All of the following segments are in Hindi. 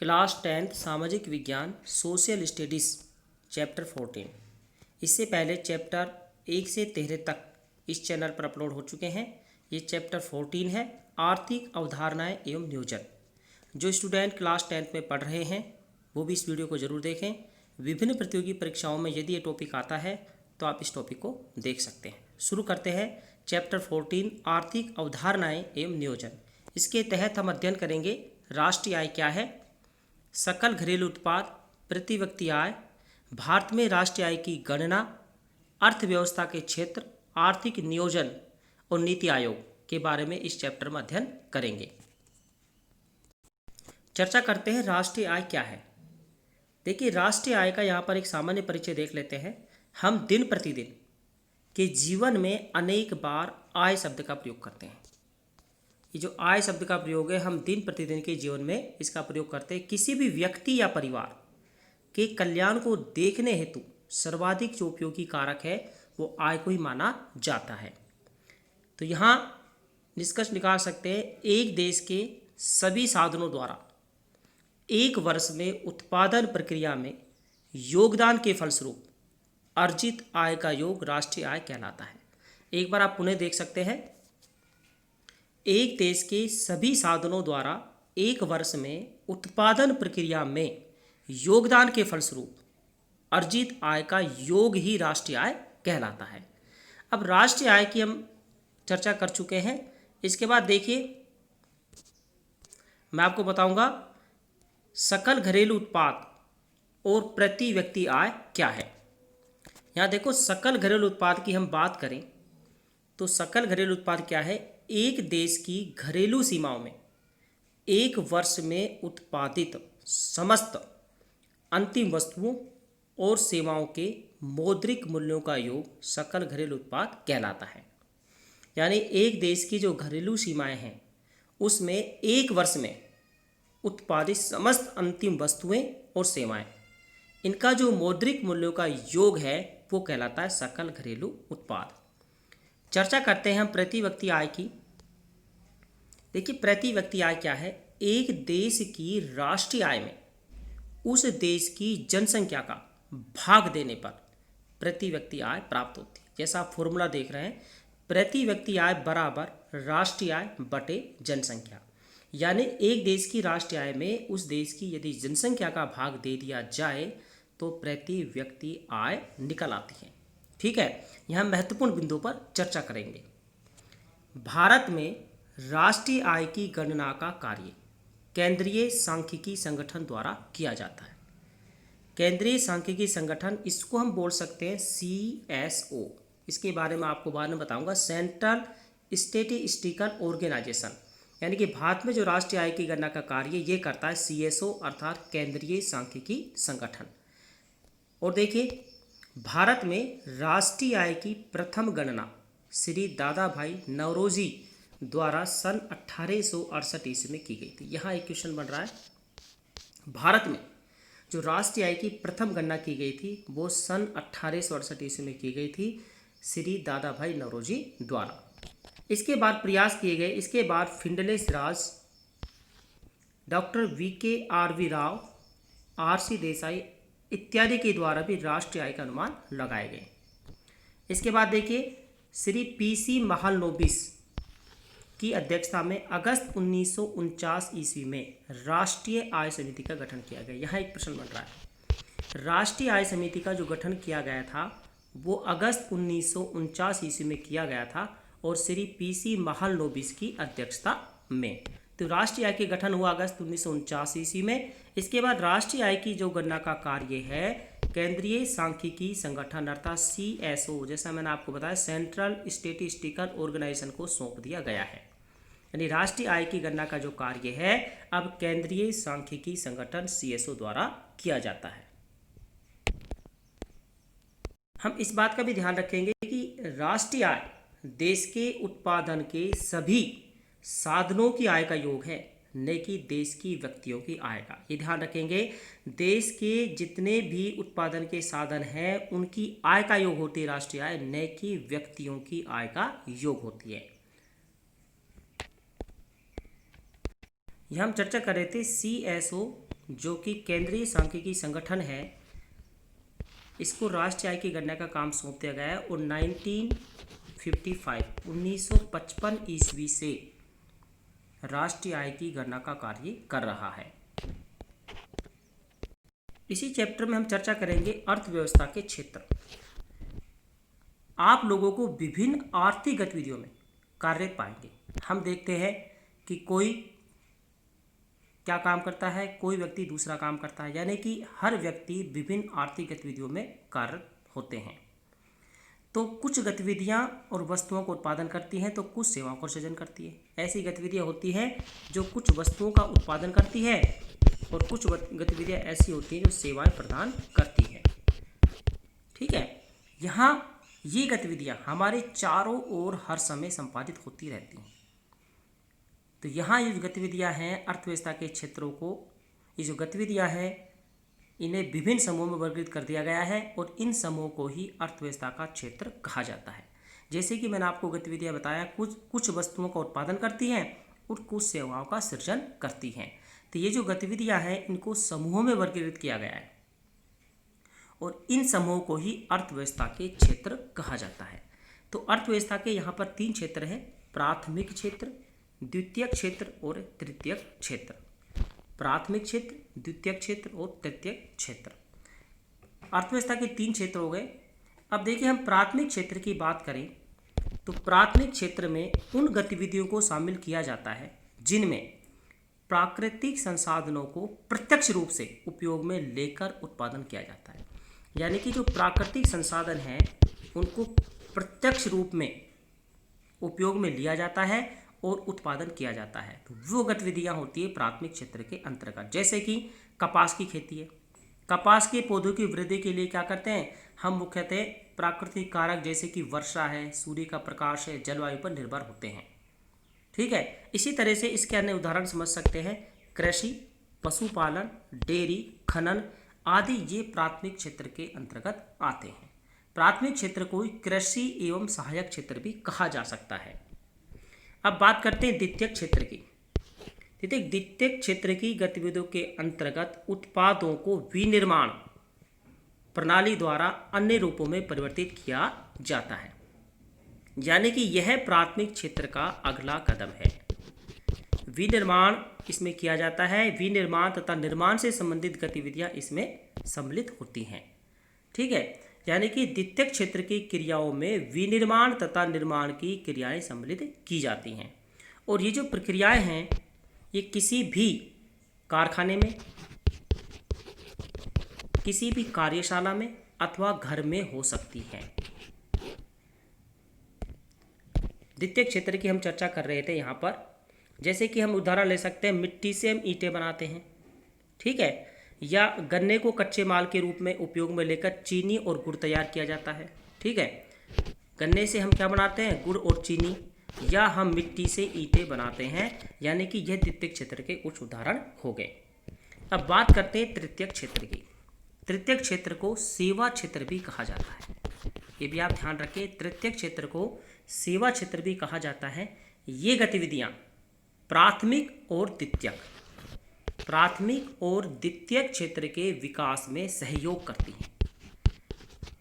क्लास 10th सामाजिक विज्ञान सोशल स्टडीज़ चैप्टर 14। इससे पहले चैप्टर 1 से 13 तक इस चैनल पर अपलोड हो चुके हैं। ये चैप्टर 14 है, आर्थिक अवधारणाएं एवं नियोजन। जो स्टूडेंट क्लास 10th में पढ़ रहे हैं वो भी इस वीडियो को ज़रूर देखें। विभिन्न प्रतियोगी परीक्षाओं में यदि ये टॉपिक आता है तो आप इस टॉपिक को देख सकते हैं। शुरू करते हैं चैप्टर 14, आर्थिक अवधारणाएं एवं नियोजन। इसके तहत हम अध्ययन करेंगे राष्ट्रीय आय क्या है, सकल घरेलू उत्पाद, प्रति व्यक्ति आय, भारत में राष्ट्रीय आय की गणना, अर्थव्यवस्था के क्षेत्र, आर्थिक नियोजन और नीति आयोग के बारे में इस चैप्टर में अध्ययन करेंगे। चर्चा करते हैं राष्ट्रीय आय क्या है। देखिए, राष्ट्रीय आय का यहाँ पर एक सामान्य परिचय देख लेते हैं। हम दिन प्रतिदिन के जीवन में अनेक बार आय शब्द का प्रयोग करते हैं। ये जो आय शब्द का प्रयोग है, हम दिन प्रतिदिन के जीवन में इसका प्रयोग करते हैं। किसी भी व्यक्ति या परिवार के कल्याण को देखने हेतु सर्वाधिक जो उपयोगी कारक है वो आय को ही माना जाता है। तो यहाँ निष्कर्ष निकाल सकते हैं, एक देश के सभी साधनों द्वारा एक वर्ष में उत्पादन प्रक्रिया में योगदान के फलस्वरूप अर्जित आय का योग राष्ट्रीय आय कहलाता है। एक बार आप पुनः देख सकते हैं, एक देश के सभी साधनों द्वारा एक वर्ष में उत्पादन प्रक्रिया में योगदान के फलस्वरूप अर्जित आय का योग ही राष्ट्रीय आय कहलाता है। अब राष्ट्रीय आय की हम चर्चा कर चुके हैं। इसके बाद देखिए, मैं आपको बताऊंगा सकल घरेलू उत्पाद और प्रति व्यक्ति आय क्या है। यहाँ देखो, सकल घरेलू उत्पाद की हम बात करें तो सकल घरेलू उत्पाद क्या है? एक देश की घरेलू सीमाओं में एक वर्ष में उत्पादित समस्त अंतिम वस्तुओं और सेवाओं के मौद्रिक मूल्यों का योग सकल घरेलू उत्पाद कहलाता है। यानी एक देश की जो घरेलू सीमाएं हैं उसमें एक वर्ष में उत्पादित समस्त अंतिम वस्तुएं और सेवाएं, इनका जो मौद्रिक मूल्यों का योग है वो कहलाता है सकल घरेलू उत्पाद। चर्चा करते हैं हम प्रति व्यक्ति आय की। देखिए, प्रति व्यक्ति आय क्या है? एक देश की राष्ट्रीय आय में उस देश की जनसंख्या का भाग देने पर प्रति व्यक्ति आय प्राप्त होती है। जैसा आप फॉर्मूला देख रहे हैं, प्रति व्यक्ति आय बराबर राष्ट्रीय आय बटे जनसंख्या। यानी एक देश की राष्ट्रीय आय में उस देश की यदि जनसंख्या का भाग दे दिया जाए तो प्रति व्यक्ति आय निकल आती है। ठीक है, यहाँ महत्वपूर्ण बिंदु पर चर्चा करेंगे। भारत में राष्ट्रीय आय की गणना का कार्य केंद्रीय सांख्यिकी संगठन द्वारा किया जाता है। केंद्रीय सांख्यिकी संगठन, इसको हम बोल सकते हैं CSO। इसके बारे में आपको बाद में बताऊंगा। सेंट्रल स्टैटिस्टिकल ऑर्गेनाइजेशन, यानी कि भारत में जो राष्ट्रीय आय की गणना का कार्य ये करता है CSO अर्थात केंद्रीय सांख्यिकी संगठन। और देखिए, भारत में राष्ट्रीय आय की प्रथम गणना श्री दादा भाई नौरोजी द्वारा सन 1868 ईस्वी में की गई थी। यहाँ एक क्वेश्चन बन रहा है, भारत में जो राष्ट्रीय आय की प्रथम गणना की गई थी वो सन 1868 ईस्वी में की गई थी श्री दादा भाई नौरोजी द्वारा। इसके बाद प्रयास किए गए। इसके बाद Findlay Siraj, doctor VKRV Rao, RC Desai इत्यादि के द्वारा भी राष्ट्रीय आय का अनुमान लगाए गए। इसके बाद देखिए, श्री PC महालनोबिस की अध्यक्षता में अगस्त 1949 ईस्वी में राष्ट्रीय आय समिति का गठन किया गया। यहाँ एक प्रश्न बन रहा है, राष्ट्रीय आय समिति का जो गठन किया गया था वो अगस्त 1949 ईस्वी में किया गया था और श्री PC महालनोबिस की अध्यक्षता में। तो राष्ट्रीय आय के गठन हुआ अगस्त 1949 ईस्वी में। इसके बाद राष्ट्रीय आय की जो गणना का कार्य है केंद्रीय सांख्यिकी संगठन अर्थात CSO, जैसा मैंने आपको बताया, सेंट्रल स्टैटिस्टिकल ऑर्गेनाइजेशन को सौंप दिया गया है। यानी राष्ट्रीय आय की गणना का जो कार्य है अब केंद्रीय सांख्यिकी संगठन CSO द्वारा किया जाता है। हम इस बात का भी ध्यान रखेंगे कि राष्ट्रीय आय देश के उत्पादन के सभी साधनों की आय का योग है, न कि देश की व्यक्तियों की आय का। ये ध्यान रखेंगे, देश के जितने भी उत्पादन के साधन हैं उनकी आय का योग होती है राष्ट्रीय आय, न कि व्यक्तियों की आय का योग होती है। यहाँ हम चर्चा कर रहे थे CSO जो कि केंद्रीय सांख्यिकी संगठन है, इसको राष्ट्रीय आय की गणना का काम सौंप दिया गया है और 1955 ईस्वी से राष्ट्रीय आय की गणना का कार्य कर रहा है। इसी चैप्टर में हम चर्चा करेंगे अर्थव्यवस्था के क्षेत्र। आप लोगों को विभिन्न आर्थिक गतिविधियों में कार्यरत पाएंगे। हम देखते हैं कि कोई क्या काम करता है, कोई व्यक्ति दूसरा काम करता है, यानी कि हर व्यक्ति विभिन्न आर्थिक गतिविधियों में कार्यरत होते हैं। तो कुछ गतिविधियां और वस्तुओं का उत्पादन करती हैं तो कुछ सेवाओं का सृजन करती है। ऐसी गतिविधियां होती हैं जो कुछ वस्तुओं का उत्पादन करती है और कुछ गतिविधियां ऐसी होती हैं जो सेवाएं प्रदान करती हैं। ठीक है, यहाँ ये गतिविधियां हमारे चारों ओर हर समय संपादित होती रहती हैं। तो यहाँ ये जो गतिविधियाँ हैं अर्थव्यवस्था के क्षेत्रों को, ये जो गतिविधियाँ हैं इन्हें विभिन्न समूहों में वर्गीकृत कर दिया गया है और इन समूहों को ही अर्थव्यवस्था का क्षेत्र कहा जाता है। जैसे कि मैंने आपको गतिविधियाँ बताया, कुछ वस्तुओं का उत्पादन करती हैं और कुछ सेवाओं का सृजन करती हैं। तो ये जो गतिविधियाँ हैं इनको समूहों में वर्गीकृत किया गया है और इन समूहों को ही अर्थव्यवस्था के क्षेत्र कहा जाता है। तो अर्थव्यवस्था के यहाँ पर 3 क्षेत्र हैं, प्राथमिक क्षेत्र, द्वितीयक क्षेत्र और तृतीयक क्षेत्र। प्राथमिक क्षेत्र, द्वितीयक क्षेत्र और तृतीयक क्षेत्र, अर्थव्यवस्था के 3 क्षेत्र हो गए। अब देखिए, हम प्राथमिक क्षेत्र की बात करें तो प्राथमिक क्षेत्र में उन गतिविधियों को शामिल किया जाता है जिनमें प्राकृतिक संसाधनों को प्रत्यक्ष रूप से उपयोग में लेकर उत्पादन किया जाता है। यानी कि जो प्राकृतिक संसाधन हैं उनको प्रत्यक्ष रूप में उपयोग में लिया जाता है और उत्पादन किया जाता है। तो वो गतिविधियां होती है प्राथमिक क्षेत्र के अंतर्गत। जैसे कि कपास की खेती है, कपास के पौधों की वृद्धि के लिए क्या करते हैं हम, मुख्यतः प्राकृतिक कारक जैसे कि वर्षा है, सूर्य का प्रकाश है, जलवायु पर निर्भर होते हैं। ठीक है, इसी तरह से इसके अन्य उदाहरण समझ सकते हैं, कृषि, पशुपालन, डेयरी, खनन आदि ये प्राथमिक क्षेत्र के अंतर्गत आते हैं। प्राथमिक क्षेत्र को कृषि एवं सहायक क्षेत्र भी कहा जा सकता है। अब बात करते हैं द्वितीयक क्षेत्र की। द्वितीयक क्षेत्र की गतिविधियों के अंतर्गत उत्पादों को विनिर्माण प्रणाली द्वारा अन्य रूपों में परिवर्तित किया जाता है। यानी कि यह प्राथमिक क्षेत्र का अगला कदम है। विनिर्माण इसमें किया जाता है, विनिर्माण तथा निर्माण से संबंधित गतिविधियां इसमें सम्मिलित होती हैं। ठीक है, यानी कि द्वितीयक क्षेत्र की क्रियाओं में विनिर्माण तथा निर्माण की क्रियाएं सम्मिलित की जाती हैं। और ये जो प्रक्रियाएं हैं ये किसी भी कारखाने में, किसी भी कार्यशाला में अथवा घर में हो सकती हैं। द्वितीयक क्षेत्र की हम चर्चा कर रहे थे यहाँ पर। जैसे कि हम उदाहरण ले सकते हैं, मिट्टी से हम ईंटें बनाते हैं। ठीक है, या गन्ने को कच्चे माल के रूप में उपयोग में लेकर चीनी और गुड़ तैयार किया जाता है। ठीक है, गन्ने से हम क्या बनाते हैं, गुड़ और चीनी, या हम मिट्टी से ईंटें बनाते हैं। यानी कि यह द्वितीयक क्षेत्र के कुछ उदाहरण हो गए। अब बात करते हैं तृतीयक क्षेत्र की। तृतीयक क्षेत्र को सेवा क्षेत्र भी कहा जाता है, ये भी आप ध्यान रखें। तृतीयक क्षेत्र को सेवा क्षेत्र भी कहा जाता है। ये गतिविधियाँ प्राथमिक और द्वितीयक क्षेत्र के विकास में सहयोग करती हैं।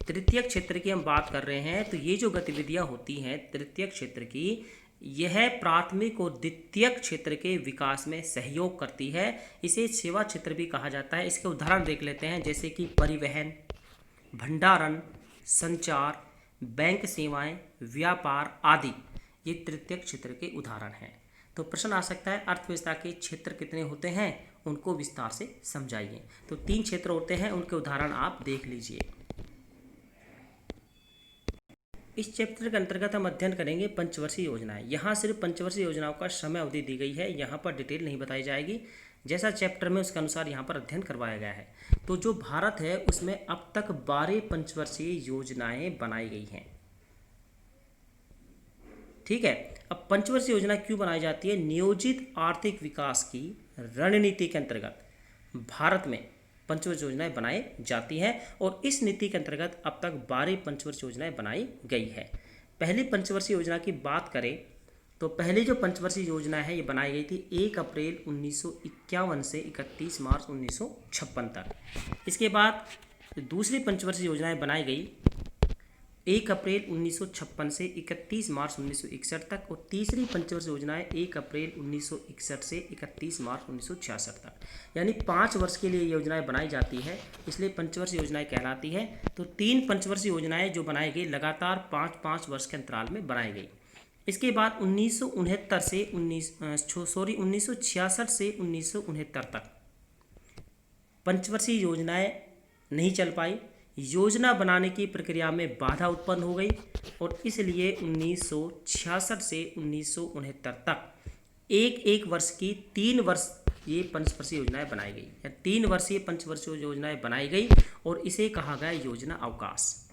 तृतीयक क्षेत्र की हम बात कर रहे हैं तो ये जो गतिविधियां होती हैं तृतीयक क्षेत्र की, यह प्राथमिक और द्वितीयक क्षेत्र के विकास में सहयोग करती है। इसे सेवा क्षेत्र भी कहा जाता है। इसके उदाहरण देख लेते हैं, जैसे कि परिवहन, भंडारण, संचार, बैंक सेवाएं, व्यापार आदि ये तृतीयक क्षेत्र के उदाहरण हैं। तो प्रश्न आ सकता है अर्थव्यवस्था के क्षेत्र कितने होते हैं, उनको विस्तार से समझाइए। तो 3 क्षेत्र होते हैं, उनके उदाहरण आप देख लीजिए। इस चैप्टर के अंतर्गत हम अध्ययन करेंगे पंचवर्षीय योजनाएं। यहाँ सिर्फ पंचवर्षीय योजनाओं का समय अवधि दी गई है, यहाँ पर डिटेल नहीं बताई जाएगी। जैसा चैप्टर में उसके अनुसार यहाँ पर अध्ययन करवाया गया है। तो जो भारत है उसमें अब तक 12 पंचवर्षीय योजनाएं बनाई गई हैं। ठीक है, अब पंचवर्षीय योजना क्यों बनाई जाती है? नियोजित आर्थिक विकास की रणनीति के अंतर्गत भारत में पंचवर्षीय योजनाएं बनाई जाती हैं और इस नीति के अंतर्गत अब तक 12 पंचवर्षीय योजनाएं बनाई गई है। पहली पंचवर्षीय योजना की बात करें तो पहली जो पंचवर्षीय योजना है ये बनाई गई थी 1 अप्रैल 1951 से 31 मार्च 1956 तक। इसके बाद दूसरी पंचवर्षीय योजनाएं बनाई गई 1 अप्रैल 1956 से 31 मार्च 1961 तक, और तीसरी पंचवर्षीय योजनाएं 1 अप्रैल 1961 से 31 मार्च 1966 तक। यानी 5 वर्ष के लिए योजनाएं बनाई जाती है, इसलिए पंचवर्षीय योजनाएं कहलाती है। तो 3 पंचवर्षीय योजनाएं जो बनाई गई लगातार 5-5 वर्ष के अंतराल में बनाई गई। इसके बाद 1966 से 1969 तक पंचवर्षीय योजनाएं नहीं चल पाई। योजना बनाने की प्रक्रिया में बाधा उत्पन्न हो गई और इसलिए 1966 से 1969 तक एक वर्ष की 3 वर्ष ये पंचवर्षीय योजनाएं बनाई गई, या 3 वर्षीय पंचवर्षीय योजनाएं बनाई गई, और इसे कहा गया योजना अवकाश।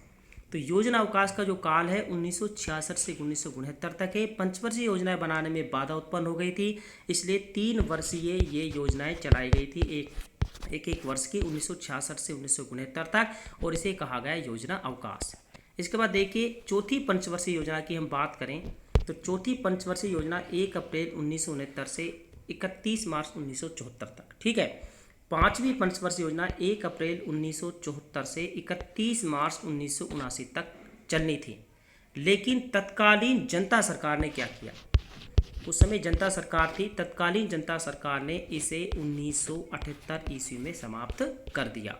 तो योजना अवकाश का जो काल है 1966 से 1969 तक है। पंचवर्षीय योजनाएं बनाने में बाधा उत्पन्न हो गई थी, इसलिए 3 वर्षीय ये योजनाएं चलाई गई थी एक वर्ष की 1966 से 1969 तक, और इसे कहा गया योजना अवकाश। इसके बाद देखिए चौथी पंचवर्षीय योजना की हम बात करें तो चौथी पंचवर्षीय योजना 1 अप्रैल 1969 से 31 मार्च 1974 तक, ठीक है। पांचवी पंचवर्षीय योजना 1 अप्रैल 1974 से 31 मार्च 1979 तक चलनी थी, लेकिन तत्कालीन जनता सरकार ने क्या किया, उस समय जनता सरकार थी, तत्कालीन जनता सरकार ने इसे 1978 ईस्वी में समाप्त कर दिया।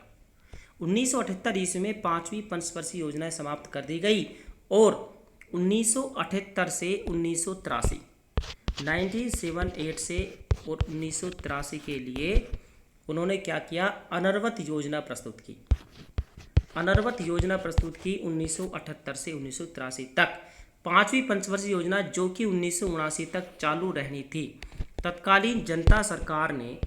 1978 ईस्वी में पांचवी पंचवर्षीय योजनाएं समाप्त कर दी गई, और 1978 से 1983 1978 से और 1983 के लिए उन्होंने क्या किया, अनवरत योजना प्रस्तुत की। अनवरत योजना प्रस्तुत की 1978 से 1983 तक। पांचवी पंचवर्षीय योजना जो कि 1979 तक चालू रहनी थी, तत्कालीन जनता सरकार ने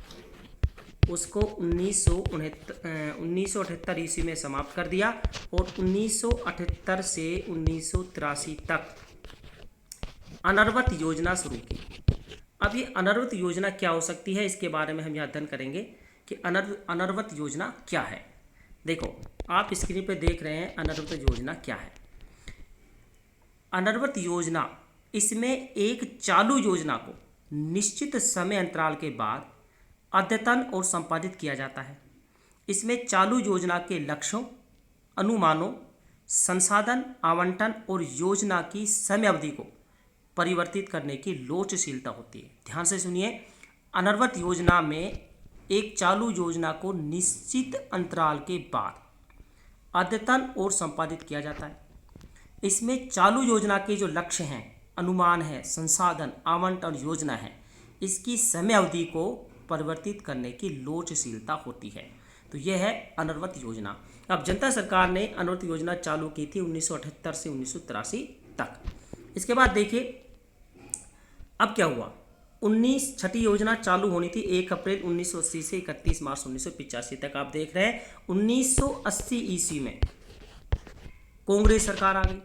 उसको 1978 ईस्वी में समाप्त कर दिया, और 1978 से 1983 तक अनवरत योजना शुरू की। अब ये अनवरत योजना क्या हो सकती है, इसके बारे में हम यहाँ अध्ययन करेंगे कि अनवरत योजना क्या है। देखो आप स्क्रीन पर देख रहे हैं अनवरत योजना क्या है। अनवरत योजना, इसमें एक चालू योजना को निश्चित समय अंतराल के बाद अद्यतन और संपादित किया जाता है। इसमें चालू योजना के लक्ष्यों, अनुमानों, संसाधन आवंटन और योजना की समय अवधि को परिवर्तित करने की लोचशीलता होती है। ध्यान से सुनिए, अनवरत योजना में एक चालू योजना को निश्चित अंतराल के बाद अद्यतन और संपादित किया जाता है। इसमें चालू योजना के जो लक्ष्य हैं, अनुमान है, संसाधन आवंटन और योजना है, इसकी समय अवधि को परिवर्तित करने की लोचशीलता होती है। तो यह है अनवरत योजना। अब जनता सरकार ने अनवरत योजना चालू की थी 1978 से 1983 तक। इसके बाद देखिए अब क्या हुआ, छठी योजना चालू होनी थी 1 अप्रैल 1980 से 31 मार्च 1985 तक। आप देख रहे हैं 1980 ईस्वी में कांग्रेस सरकार आ गई,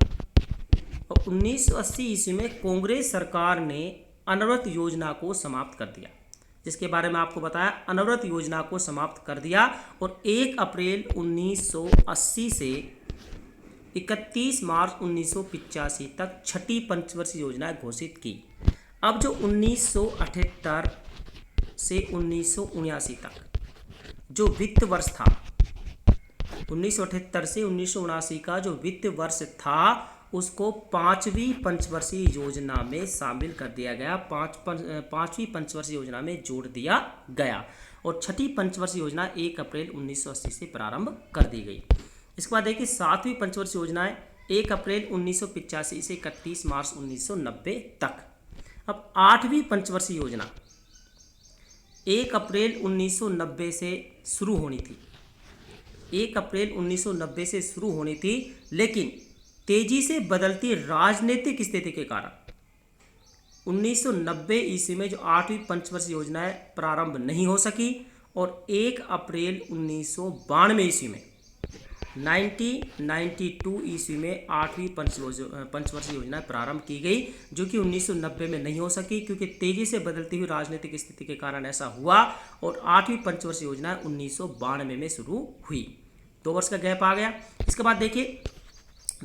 और 1980 ईस्वी में कांग्रेस सरकार ने अनवरत योजना को समाप्त कर दिया, जिसके बारे में आपको बताया। अनवरत योजना को समाप्त कर दिया और 1 अप्रैल 1980 से 31 मार्च 1985 तक छठी पंचवर्षीय योजना घोषित की। अब जो 1978 से 1979 तक जो वित्त वर्ष था, 1978 से 1979 का जो वित्त वर्ष था, उसको पांचवी पंचवर्षीय योजना में शामिल कर दिया गया, पांचवी पंचवर्षीय योजना में जोड़ दिया गया, और छठी पंचवर्षीय योजना 1 अप्रैल 1980 से प्रारंभ कर दी गई। इसके बाद देखिए सातवीं पंचवर्षीय योजना 1 अप्रैल 1985 से 31 मार्च 1990 तक। अब आठवीं पंचवर्षीय योजना 1 अप्रैल 1990 से शुरू होनी थी, 1 अप्रैल 1990 से शुरू होनी थी, लेकिन तेजी से बदलती राजनीतिक स्थिति के कारण 1990 ईस्वी में जो आठवीं पंचवर्षीय योजना है प्रारंभ नहीं हो सकी, और 1 अप्रैल 1992 ईस्वी में 1992 ईस्वी में आठवीं पंचवर्षीय योजना प्रारंभ की गई, जो कि 1990 में नहीं हो सकी, क्योंकि तेजी से बदलती हुई राजनीतिक स्थिति के कारण ऐसा हुआ, और आठवीं पंचवर्षीय योजना 1992 में शुरू हुई। 2 वर्ष का गैप आ गया। इसके बाद देखिए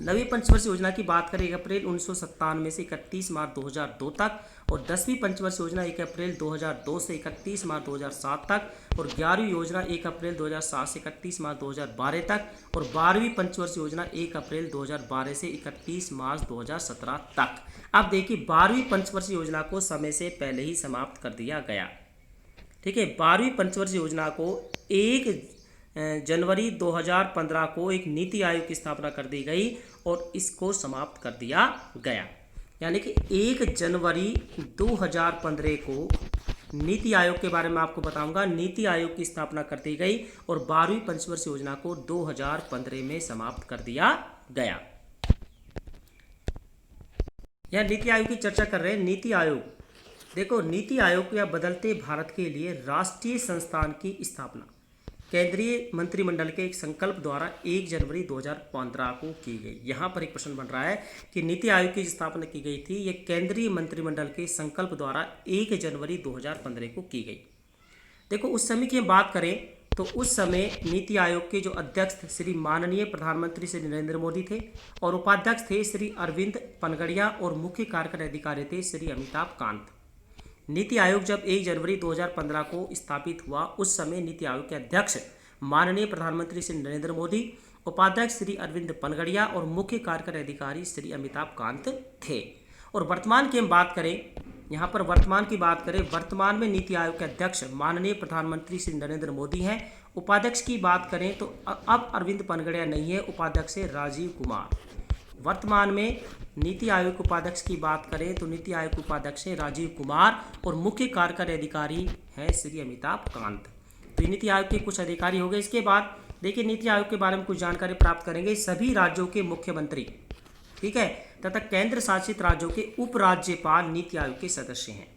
नवीं पंचवर्षीय योजना की बात करें 1 अप्रैल 1997 से 31 मार्च 2002 तक, और 10वीं पंचवर्षीय योजना 1 अप्रैल 2002 से 31 मार्च 2007 तक, और 11वीं योजना 1 अप्रैल 2007 से 31 मार्च 2012 तक, और 12वीं पंचवर्षीय योजना 1 अप्रैल 2012 से 31 मार्च 2017 तक। अब देखिए 12वीं पंचवर्षीय योजना को समय से पहले ही समाप्त कर दिया गया। ठीक है, 12वीं पंचवर्षीय योजना को 1 जनवरी 2015 को एक नीति आयोग की स्थापना कर दी गई और इसको समाप्त कर दिया गया। यानी कि 1 जनवरी 2015 को नीति आयोग के बारे में आपको बताऊंगा, नीति आयोग की स्थापना कर दी गई और 12वीं पंचवर्षीय योजना को 2015 में समाप्त कर दिया गया। यह नीति आयोग की चर्चा कर रहे हैं। नीति आयोग, देखो नीति आयोग या बदलते भारत के लिए राष्ट्रीय संस्थान की स्थापना केंद्रीय मंत्रिमंडल के एक संकल्प द्वारा 1 जनवरी 2015 को की गई। यहाँ पर एक प्रश्न बन रहा है कि नीति आयोग की स्थापना की गई थी, ये केंद्रीय मंत्रिमंडल के संकल्प द्वारा 1 जनवरी 2015 को की गई। देखो उस समय की हम बात करें तो उस समय नीति आयोग के जो अध्यक्ष श्री माननीय प्रधानमंत्री श्री नरेंद्र मोदी थे और उपाध्यक्ष थे श्री अरविंद पनगड़िया और मुख्य कार्यकारी अधिकारी थे श्री अमिताभ कांत। नीति आयोग जब 1 जनवरी 2015 को स्थापित हुआ उस समय नीति आयोग के अध्यक्ष माननीय प्रधानमंत्री श्री नरेंद्र मोदी, उपाध्यक्ष श्री अरविंद पनगड़िया और मुख्य कार्यकारी अधिकारी श्री अमिताभ कांत थे। और वर्तमान की हम बात करें, यहाँ पर वर्तमान की बात करें, वर्तमान में नीति आयोग के अध्यक्ष माननीय प्रधानमंत्री श्री नरेंद्र मोदी हैं। उपाध्यक्ष की बात करें तो अब अरविंद पनगड़िया नहीं है, उपाध्यक्ष है राजीव कुमार। वर्तमान में नीति आयोग के उपाध्यक्ष की बात करें तो नीति आयोग के उपाध्यक्ष है राजीव कुमार और मुख्य कार्यकारी अधिकारी है श्री अमिताभ कांत। तो नीति आयोग के कुछ अधिकारी हो गए। इसके बाद देखिए नीति आयोग के बारे में कुछ जानकारी प्राप्त करेंगे। सभी राज्यों के मुख्यमंत्री, ठीक है, तथा केंद्र शासित राज्यों के उपराज्यपाल नीति आयोग के सदस्य हैं।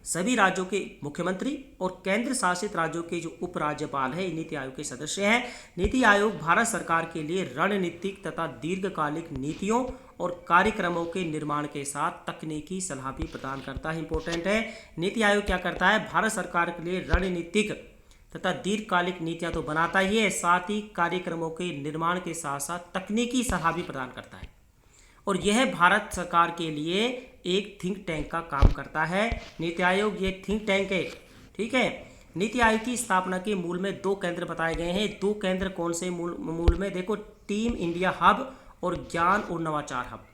सभी राज्यों के मुख्यमंत्री और केंद्र शासित राज्यों के जो उपराज्यपाल है नीति आयोग के सदस्य हैं। नीति आयोग भारत सरकार के लिए रणनीतिक तथा दीर्घकालिक नीतियों और कार्यक्रमों के निर्माण के साथ तकनीकी सलाह भी प्रदान करता है। इंपॉर्टेंट है, नीति आयोग क्या करता है, भारत सरकार के लिए रणनीतिक तथा दीर्घकालिक नीतियां तो बनाता ही है, साथ ही कार्यक्रमों के निर्माण के साथ साथ तकनीकी सलाह भी प्रदान करता है। और यह भारत सरकार के लिए एक थिंक टैंक का काम करता है। नीति आयोग ये थिंक टैंक है, ठीक है। नीति आयोग की स्थापना के मूल में 2 केंद्र बताए गए हैं। 2 केंद्र कौन से मूल में, देखो टीम इंडिया हब और ज्ञान और नवाचार हब।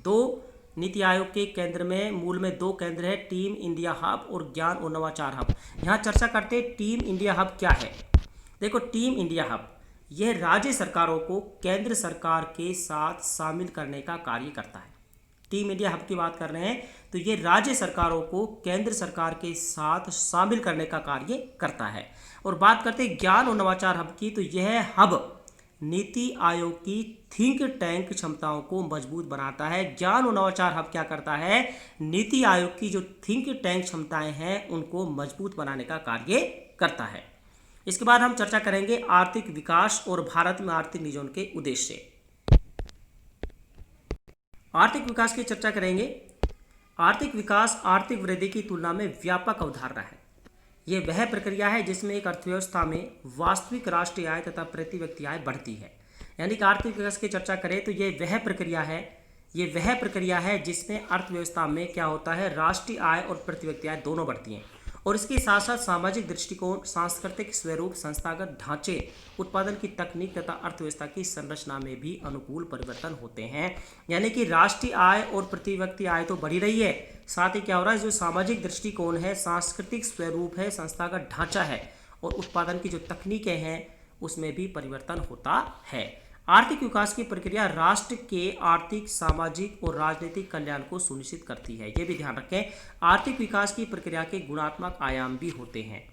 2 नीति आयोग के केंद्र में मूल में 2 केंद्र है, टीम इंडिया हब और ज्ञान और नवाचार हब। यहाँ चर्चा करते हैं टीम इंडिया हब क्या है। देखो टीम इंडिया हब यह राज्य सरकारों को केंद्र सरकार के साथ शामिल करने का कार्य करता है। टीम इंडिया हब की बात कर रहे हैं तो ये राज्य सरकारों को केंद्र सरकार के साथ शामिल करने का कार्य करता है। और बात करते हैं ज्ञान और नवाचार हब की, तो यह हब नीति आयोग की थिंक टैंक क्षमताओं को मजबूत बनाता है। ज्ञान और नवाचार हब क्या करता है, नीति आयोग की जो थिंक टैंक क्षमताएं हैं उनको मजबूत बनाने का कार्य करता है। इसके बाद हम चर्चा करेंगे आर्थिक विकास और भारत में आर्थिक नियोजन के उद्देश्य। आर्थिक विकास की चर्चा करेंगे। आर्थिक विकास आर्थिक वृद्धि की तुलना में व्यापक अवधारणा है। यह वह प्रक्रिया है जिसमें एक अर्थव्यवस्था में वास्तविक राष्ट्रीय आय तथा प्रति व्यक्ति आय बढ़ती है। यानी कि आर्थिक विकास की चर्चा करें तो ये वह प्रक्रिया है जिसमें अर्थव्यवस्था में क्या होता है, राष्ट्रीय आय और प्रति व्यक्ति आय दोनों बढ़ती हैं। और इसके साथ साथ सामाजिक दृष्टिकोण, सांस्कृतिक स्वरूप, संस्थागत ढांचे, उत्पादन की तकनीक तथा अर्थव्यवस्था की संरचना में भी अनुकूल परिवर्तन होते हैं। यानी कि राष्ट्रीय आय और प्रति व्यक्ति आय तो बढ़ी रही है, साथ ही क्या हो रहा है, जो सामाजिक दृष्टिकोण है, सांस्कृतिक स्वरूप है, संस्थागत ढांचा है और उत्पादन की जो तकनीकें हैं उसमें भी परिवर्तन होता है। आर्थिक विकास की प्रक्रिया राष्ट्र के आर्थिक, सामाजिक और राजनीतिक कल्याण को सुनिश्चित करती है। ये भी ध्यान रखें, आर्थिक विकास की प्रक्रिया के गुणात्मक आयाम भी होते हैं।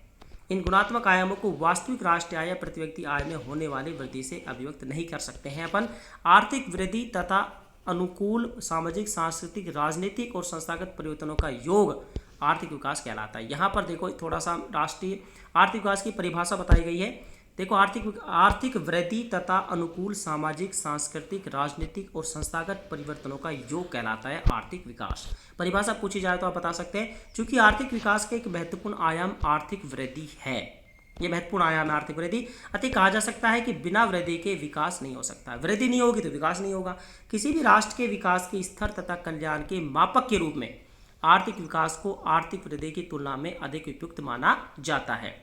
इन गुणात्मक आयामों को वास्तविक राष्ट्रीय आय या प्रति व्यक्ति आय में होने वाली वृद्धि से अभिव्यक्त नहीं कर सकते हैं अपन। आर्थिक वृद्धि तथा अनुकूल सामाजिक, सांस्कृतिक, राजनीतिक और संस्थागत परिवर्तनों का योग आर्थिक विकास कहलाता है। यहाँ पर देखो थोड़ा सा राष्ट्रीय आर्थिक विकास की परिभाषा बताई गई है। देखो आर्थिक वृद्धि तथा अनुकूल सामाजिक, सांस्कृतिक, राजनीतिक और संस्थागत परिवर्तनों का योग कहलाता है आर्थिक विकास। परिभाषा पूछी जाए तो आप बता सकते हैं, क्योंकि आर्थिक विकास का एक महत्वपूर्ण आयाम आर्थिक वृद्धि है। ये महत्वपूर्ण आयाम है आर्थिक वृद्धि। अतः कहा जा सकता है कि बिना वृद्धि के विकास नहीं हो सकता। वृद्धि नहीं होगी तो विकास नहीं होगा। किसी भी राष्ट्र के विकास के स्तर तथा कल्याण के मापक के रूप में आर्थिक विकास को आर्थिक वृद्धि की तुलना में अधिक उपयुक्त माना जाता है।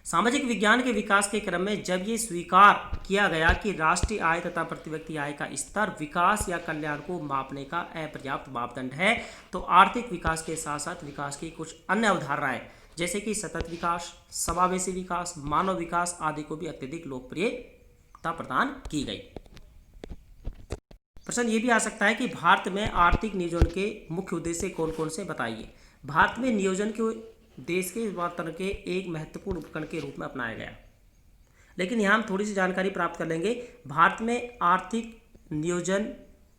सामाजिक विज्ञान के विकास के क्रम में जब ये स्वीकार किया गया कि राष्ट्रीय आय तथा प्रति व्यक्ति आय का स्तर विकास या कल्याण को मापने का अपर्याप्त मापदंड है, तो आर्थिक विकास के साथ साथ विकास की कुछ अन्य अवधारणाएं जैसे कि सतत विकास, समावेशी विकास, मानव विकास आदि को भी अत्यधिक लोकप्रियता प्रदान की गई। प्रश्न ये भी आ सकता है कि भारत में आर्थिक नियोजन के मुख्य उद्देश्य कौन कौन से बताइए। भारत में नियोजन को देश के रूपांतरण के एक महत्वपूर्ण उपकरण के रूप में अपनाया गया, लेकिन यहाँ हम थोड़ी सी जानकारी प्राप्त कर लेंगे। भारत में आर्थिक नियोजन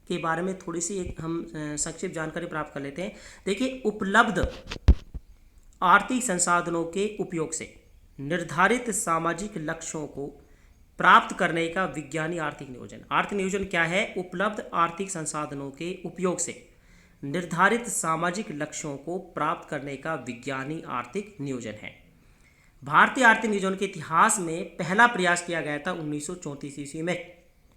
के बारे में थोड़ी सी एक हम संक्षिप्त जानकारी प्राप्त कर लेते हैं। देखिए, उपलब्ध आर्थिक संसाधनों के उपयोग से निर्धारित सामाजिक लक्ष्यों को प्राप्त करने का विज्ञानी आर्थिक नियोजन। आर्थिक नियोजन क्या है? उपलब्ध आर्थिक संसाधनों के उपयोग से निर्धारित सामाजिक लक्ष्यों को प्राप्त करने का विज्ञानी आर्थिक नियोजन है। भारतीय आर्थिक नियोजन के इतिहास में पहला प्रयास किया गया था 1934 ईस्वी में।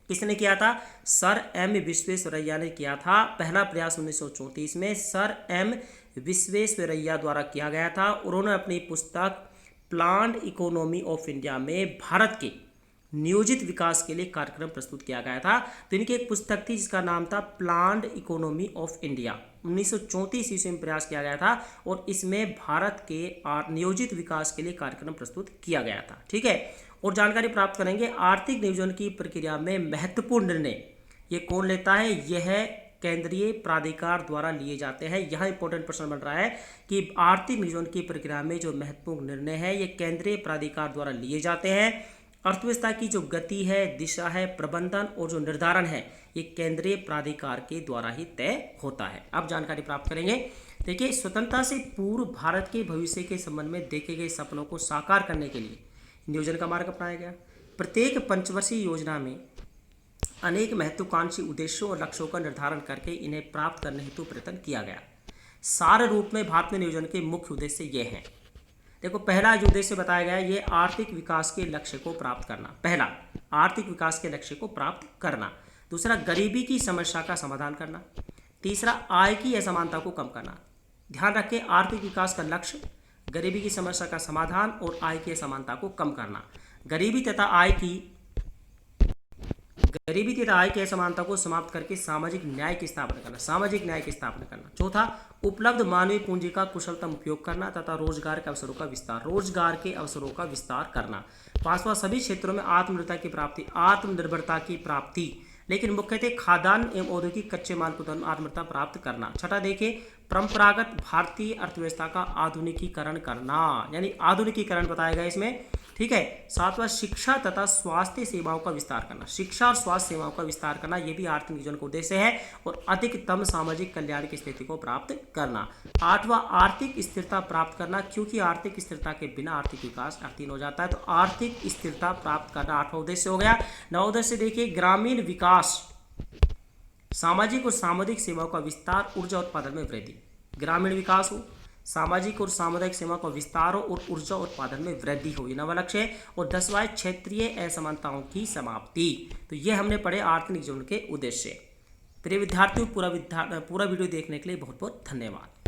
किसने किया था? सर एम विश्वेश्वरैया ने किया था। पहला प्रयास 1934 में सर एम विश्वेश्वरैया द्वारा किया गया था। उन्होंने अपनी पुस्तक प्लान्ड इकोनॉमी ऑफ इंडिया में भारत के नियोजित विकास के लिए कार्यक्रम प्रस्तुत किया गया था। तो इनकी एक पुस्तक थी जिसका नाम था प्लान्ड इकोनॉमी ऑफ इंडिया। 1934 ईस्वी में प्रयास किया गया था और इसमें भारत के नियोजित विकास के लिए कार्यक्रम प्रस्तुत किया गया था। ठीक है, और जानकारी प्राप्त करेंगे आर्थिक नियोजन की प्रक्रिया में महत्वपूर्ण निर्णय ये कौन लेता है? यह केंद्रीय प्राधिकार द्वारा लिए जाते हैं। यहाँ इंपॉर्टेंट प्रश्न बन रहा है कि आर्थिक नियोजन की प्रक्रिया में जो महत्वपूर्ण निर्णय है ये केंद्रीय प्राधिकार द्वारा लिए जाते हैं। अर्थव्यवस्था की जो गति है, दिशा है, प्रबंधन और जो निर्धारण है ये केंद्रीय प्राधिकार के द्वारा ही तय होता है। अब जानकारी प्राप्त करेंगे। देखिए, स्वतंत्रता से पूर्व भारत के भविष्य के संबंध में देखे गए सपनों को साकार करने के लिए नियोजन का मार्ग अपनाया गया। प्रत्येक पंचवर्षीय योजना में अनेक महत्वाकांक्षी उद्देश्यों और लक्ष्यों का निर्धारण करके इन्हें प्राप्त करने हेतु प्रयत्न किया गया। सार रूप में भारत में नियोजन के मुख्य उद्देश्य ये हैं। देखो, पहला जो उद्देश्य बताया गया है ये आर्थिक विकास के लक्ष्य को प्राप्त करना। पहला, आर्थिक विकास के लक्ष्य को प्राप्त करना। दूसरा, गरीबी की समस्या का समाधान करना। तीसरा, आय की असमानता को कम करना। ध्यान रखें, आर्थिक विकास का लक्ष्य गरीबी की समस्या का समाधान और आय की असमानता को कम करना। गरीबी तथा आय की असमानता को समाप्त करके सामाजिक न्याय की स्थापना करना। सामाजिक न्याय की स्थापना करना। चौथा, उपलब्ध मानवीय पूंजी का कुशलतम उपयोग करना तथा रोजगार के अवसरों का विस्तार। रोजगार के अवसरों का विस्तार करना। पांचवा, सभी क्षेत्रों में आत्मनिर्भरता की प्राप्ति, लेकिन मुख्यतः खाद्यान्न एवं औद्योगिक कच्चे माल को आत्मनिर्भरता प्राप्त करना। छठा, देखिए, परंपरागत भारतीय अर्थव्यवस्था का आधुनिकीकरण करना, यानी आधुनिकीकरण बताया गया इसमें। ठीक है। सातवां, शिक्षा तथा स्वास्थ्य सेवाओं का विस्तार करना। शिक्षा और स्वास्थ्य सेवाओं का विस्तार करना ये भी आर्थिक नियोजन का उद्देश्य है, और अधिकतम सामाजिक कल्याण की स्थिति को प्राप्त करना। आठवां, आर्थिक स्थिरता प्राप्त करना, क्योंकि आर्थिक स्थिरता के बिना आर्थिक विकास अर्थहीन हो जाता है, तो आर्थिक स्थिरता प्राप्त करना आठवां उद्देश्य हो गया। नौ उद्देश्य देखिए, ग्रामीण विकास, सामाजिक और सामुदायिक सेवाओं का विस्तार, ऊर्जा उत्पादन में वृद्धि। ग्रामीण विकास हो, सामाजिक और सामुदायिक सेवाओं का विस्तार हो और ऊर्जा उत्पादन में वृद्धि हो, ये नवा लक्ष्य है। और 10वां, क्षेत्रीय असमानताओं की समाप्ति। तो ये हमने पढ़े आर्थिक नियोजन के उद्देश्य। प्रिय विद्यार्थियों, पूरा वीडियो देखने के लिए बहुत बहुत धन्यवाद।